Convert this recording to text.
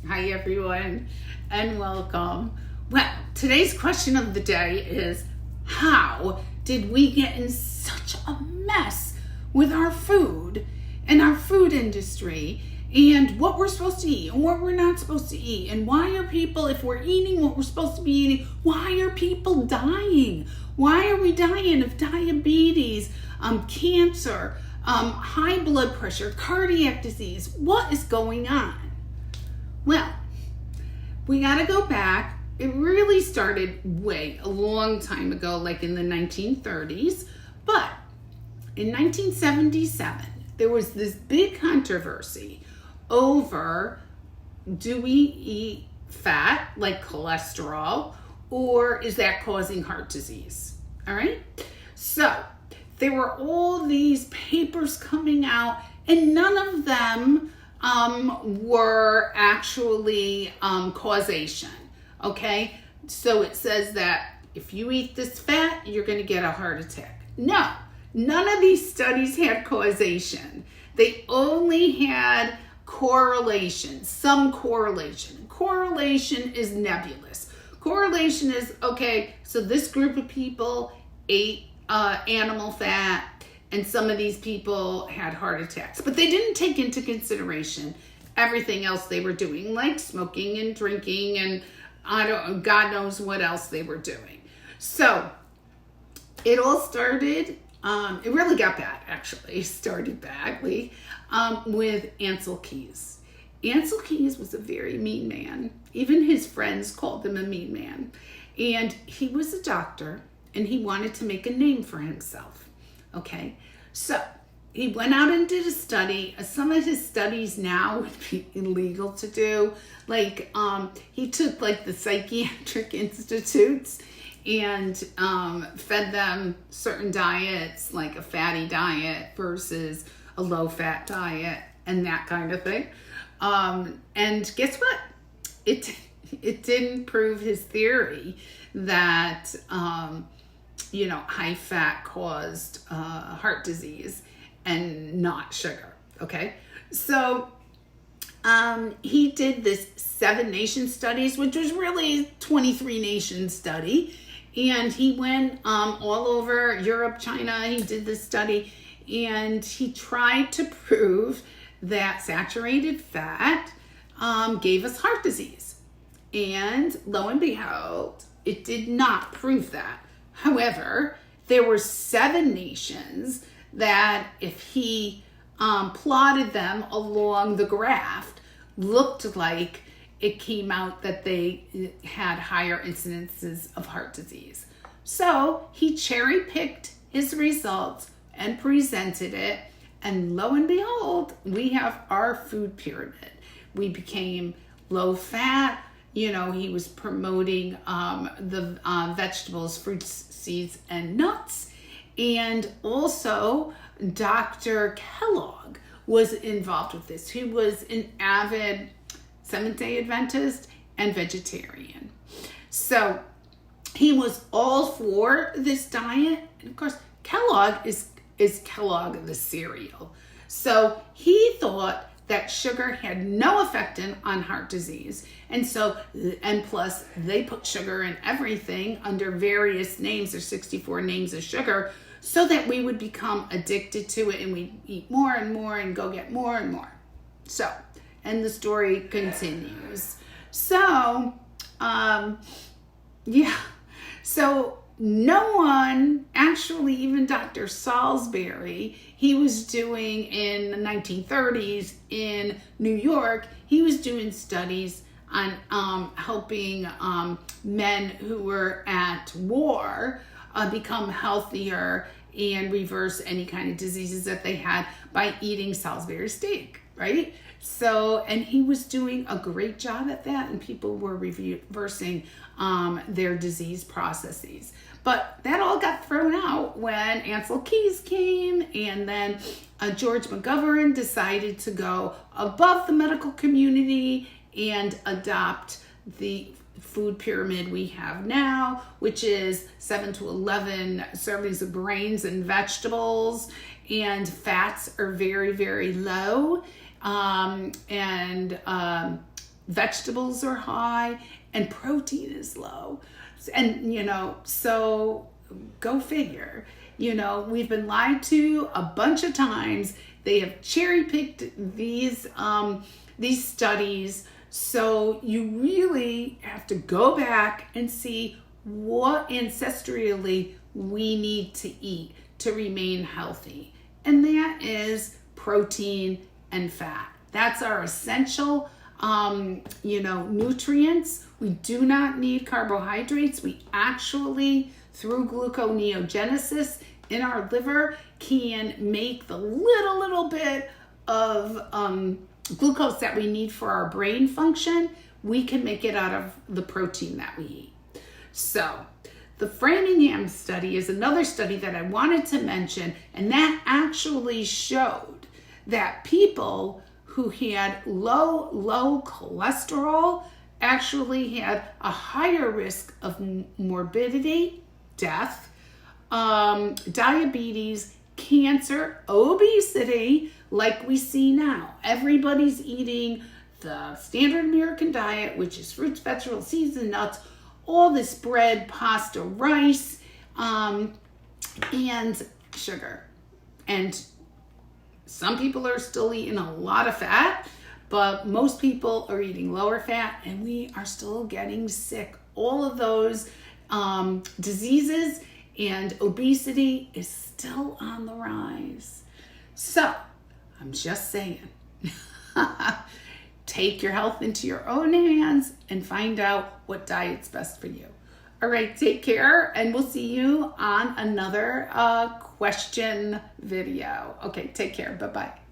Hi everyone and welcome. Well, today's question of the day is, how did we get in such a mess with our food and our food industry and what we're supposed to eat and what we're not supposed to eat, and why are people, if we're eating what we're supposed to be eating, why are people dying? Why are we dying of diabetes, cancer, high blood pressure, cardiac disease? What is going on? Well, we got to go back. It really started a long time ago, like in the 1930s. But in 1977, there was this big controversy over, do we eat fat like cholesterol, or is that causing heart disease? All right. So there were all these papers coming out, and none of them were actually causation. Okay, so it says that if you eat this fat, you're going to get a heart attack. No, none of these studies had causation. They only had correlation, some correlation. Correlation is nebulous. Correlation is, okay, so this group of people ate animal fat, and some of these people had heart attacks. But they didn't take into consideration everything else they were doing, like smoking and drinking and God knows what else they were doing. So it all started, it really got bad actually, started badly with Ansel Keys. Ansel Keys was a very mean man. Even his friends called him a mean man. And he was a doctor, and he wanted to make a name for himself. Okay, so he went out and did a study. Some of his studies now would be illegal to do. Like, he took like the psychiatric institutes and fed them certain diets, like a fatty diet versus a low-fat diet and that kind of thing. And guess what? It didn't prove his theory that high fat caused heart disease and not sugar. Okay, so he did this 7 nation studies, which was really 23 nation study, and he went all over Europe, China. He did this study, and he tried to prove that saturated fat gave us heart disease, and lo and behold, it did not prove that. However, there were 7 nations that, if he plotted them along the graph, looked like it came out that they had higher incidences of heart disease. So he cherry-picked his results and presented it, and lo and behold, we have our food pyramid. We became low-fat. He was promoting the vegetables, fruits, seeds, and nuts. And also, Dr. Kellogg was involved with this. He was an avid Seventh-day Adventist and vegetarian. So he was all for this diet. And of course, Kellogg is Kellogg the cereal. So he thought that sugar had no effect on heart disease. And plus they put sugar in everything under various names. There's 64 names of sugar, so that we would become addicted to it and we'd eat more and more and go get more and more. So, and the story continues. So, so no one, actually even Dr. Salisbury, he was doing in the 1930s in New York, he was doing studies on helping men who were at war become healthier and reverse any kind of diseases that they had by eating Salisbury steak, right? So, and he was doing a great job at that, and people were reversing their disease processes. But that all got thrown out when Ansel Keys came, and then George McGovern decided to go above the medical community and adopt the food pyramid we have now, which is 7 to 11 servings of grains and vegetables, and fats are very, very low. And vegetables are high, and protein is low. And, so go figure. We've been lied to a bunch of times. They have cherry-picked these studies. So you really have to go back and see what ancestrally we need to eat to remain healthy. And that is protein and fat. That's our essential nutrients. We do not need carbohydrates. We actually, through gluconeogenesis in our liver, can make the little bit of glucose that we need for our brain function. We can make it out of the protein that we eat. So the Framingham study is another study that I wanted to mention, and that actually showed that people who had low cholesterol actually had a higher risk of morbidity, death, diabetes, cancer, obesity, like we see now. Everybody's eating the standard American diet, which is fruits, vegetables, seeds, and nuts, all this bread, pasta, rice, and sugar. And some people are still eating a lot of fat, but most people are eating lower fat, and we are still getting sick. All of those diseases and obesity is still on the rise. So I'm just saying, take your health into your own hands and find out what diet's best for you. All right, take care, and we'll see you on another question video. Okay, take care. Bye-bye.